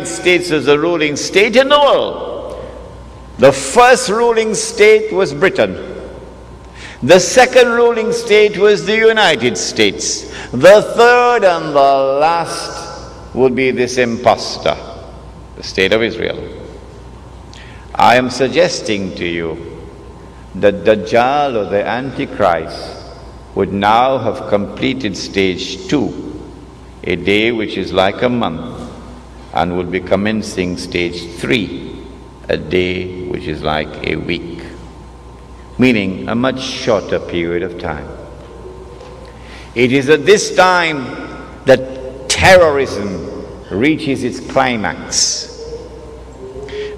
States was the ruling state in the world. The first ruling state was Britain. The second ruling state was the United States. The third and the last would be this impostor, the state of Israel. I am suggesting to you that Dedždžal or the Antichrist would now have completed stage 2, a day which is like a month, and would be commencing stage 3, a day which is like a week, meaning a much shorter period of time. It is at this time that terrorism reaches its climax.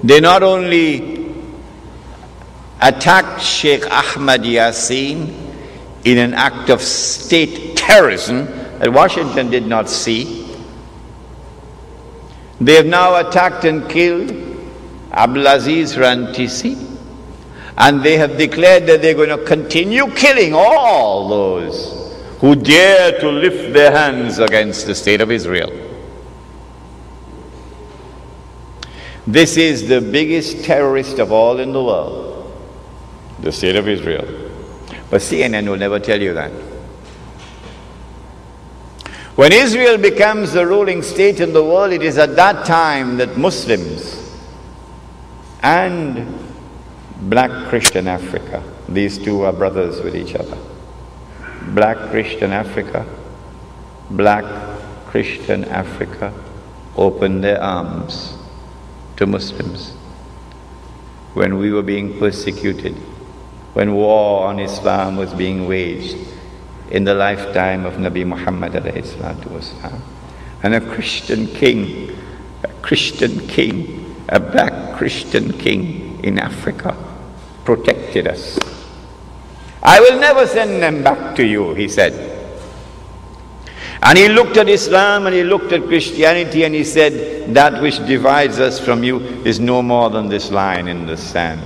They not only attacked Sheikh Ahmad Yassin in an act of state terrorism that Washington did not see. They have now attacked and killed Abdulaziz Rantisi, and they have declared that they're going to continue killing all those who dare to lift their hands against the state of Israel. This is the biggest terrorist of all in the world, the state of Israel. But CNN will never tell you that. When Israel becomes the ruling state in the world, it is at that time that Muslims and black Christian Africa, these two are brothers with each other. Black Christian Africa, black Christian Africa opened their arms to Muslims when we were being persecuted, when war on Islam was being waged in the lifetime of Nabi Muhammad alayhi salatu wasalam. And a Christian king, a black Christian king in Africa protected us. I will never send them back to you, he said. And he looked at Islam and he looked at Christianity and he said, that which divides us from you is no more than this line in the sand,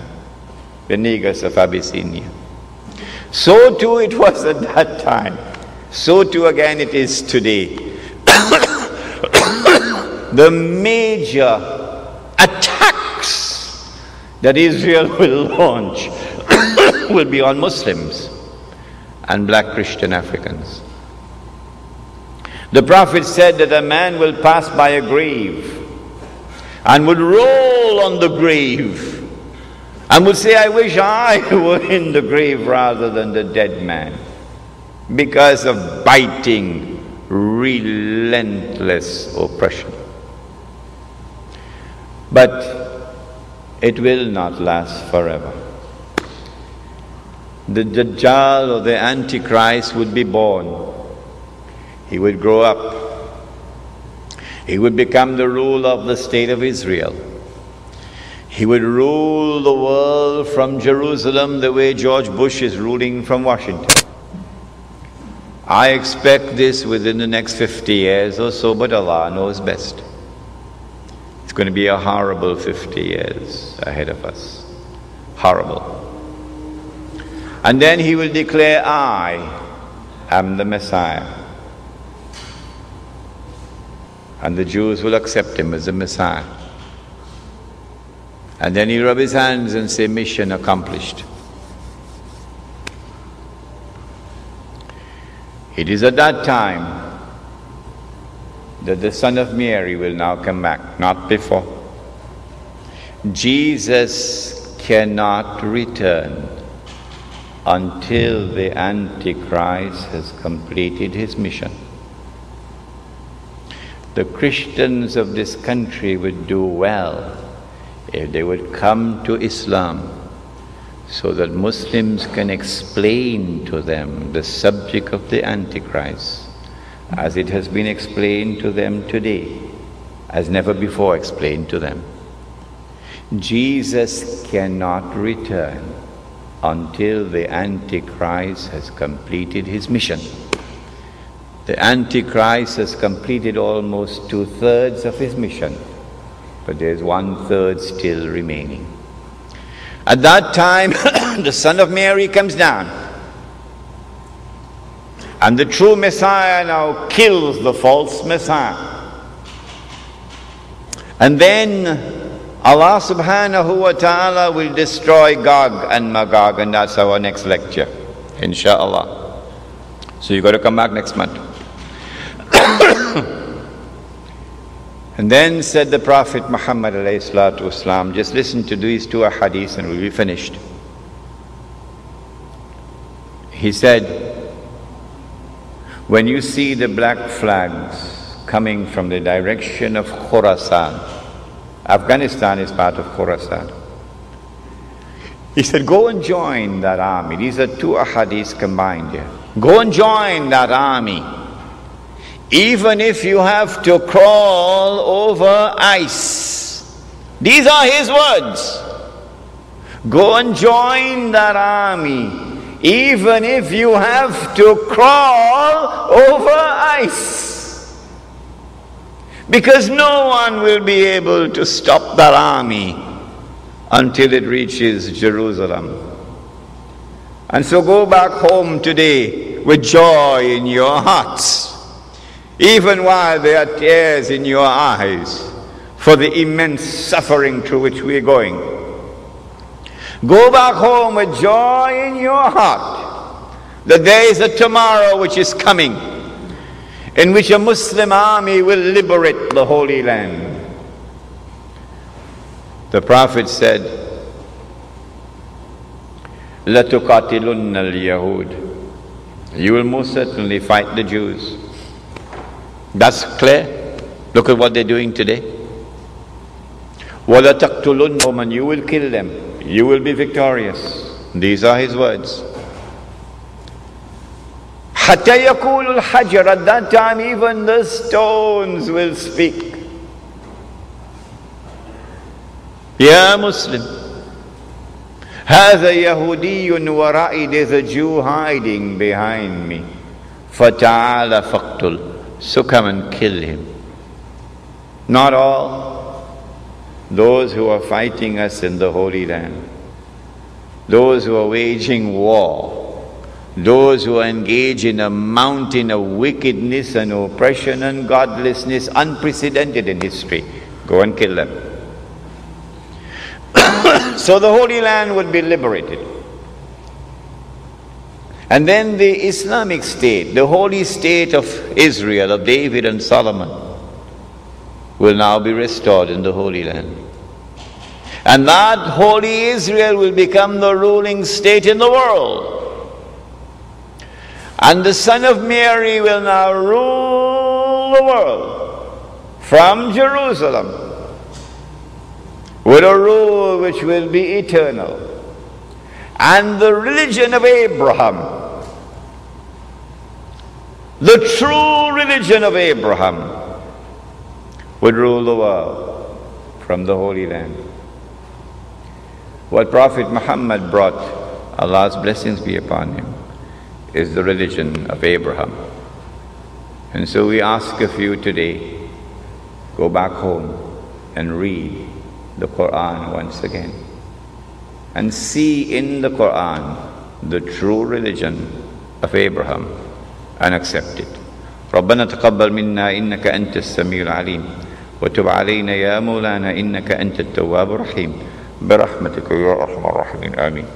the Negus of Abyssinia. So too it was at that time. So too again it is today. The major attacks that Israel will launch will be on Muslims and black Christian Africans. The Prophet said that a man will pass by a grave and would roll on the grave and would say, I wish I were in the grave rather than the dead man, because of biting, relentless oppression. But it will not last forever. The Dedždžal or the Antichrist would be born. He would grow up. He would become the ruler of the state of Israel. He would rule the world from Jerusalem the way George Bush is ruling from Washington. I expect this within the next 50 years or so, but Allah knows best. It's going to be a horrible 50 years ahead of us. Horrible. And then he will declare, I am the Messiah. And the Jews will accept him as the Messiah. And then he rub his hands and say, mission accomplished. It is at that time that the Son of Mary will now come back, not before. Jesus cannot return until the Antichrist has completed his mission. The Christians of this country would do well if they would come to Islam so that Muslims can explain to them the subject of the Antichrist as it has been explained to them today, as never before explained to them. Jesus cannot return until the Antichrist has completed his mission. The Antichrist has completed almost 2/3 of his mission, but there's 1/3 still remaining. At that time, the Son of Mary comes down, and the true Messiah now kills the false Messiah. And then Allah subhanahu wa ta'ala will destroy Gog and Magog, and that's our next lecture, inshallah. So you got to come back next month. And then said the Prophet Muhammad alayhi salatu wasalam, just listen to these two ahadith and we'll be finished. He said, when you see the black flags coming from the direction of Khurasan, Afghanistan is part of Khurasan. He said, go and join that army. These are two ahadiths combined here. Go and join that army. Even if you have to crawl over ice. These are his words. Go and join that army. Even if you have to crawl over ice. Because no one will be able to stop that army until it reaches Jerusalem. And so go back home today with joy in your hearts, even while there are tears in your eyes for the immense suffering through which we are going. Go back home with joy in your heart that there is a tomorrow which is coming, in which a Muslim army will liberate the Holy Land. The Prophet said, لَتُقَاتِلُنَّ الْيَهُودِ. You will most certainly fight the Jews. That's clear. Look at what they're doing today. وَلَتَقْتُلُنَّ وَمَنْ. You will kill them. You will be victorious. These are his words. حَتَّى يَقُولُ الْحَجَرُ. At that time even the stones will speak. Ya Muslim, هَذَا يَهُودِيٌّ وَرَائِي. There's a Jew hiding behind me. فَتَعَالَ فَقْتُلْ. So come and kill him. Not all. Those who are fighting us in the Holy Land, those who are waging war, those who are engaged in a mountain of wickedness and oppression and godlessness unprecedented in history, go and kill them. So the Holy Land would be liberated. And then the Islamic state, the holy state of Israel, of David and Solomon, will now be restored in the Holy Land. And that holy Israel will become the ruling state in the world. And the Son of Mary will now rule the world from Jerusalem with a rule which will be eternal. And the religion of Abraham, the true religion of Abraham, would rule the world from the Holy Land. What Prophet Muhammad brought, Allah's blessings be upon him, is the religion of Abraham. And so we ask of you today, go back home and read the Quran once again. And see in the Quran the true religion of Abraham and accept it. رَبَّنَا تَقَبَّلْ مِنَّا إِنَّكَ أَنْتَ السَّمِيعُ الْعَلِيمُ وتب علينا يا مولانا إنك أنت التواب الرحيم برحمتك يا أرحم الراحمين آمين.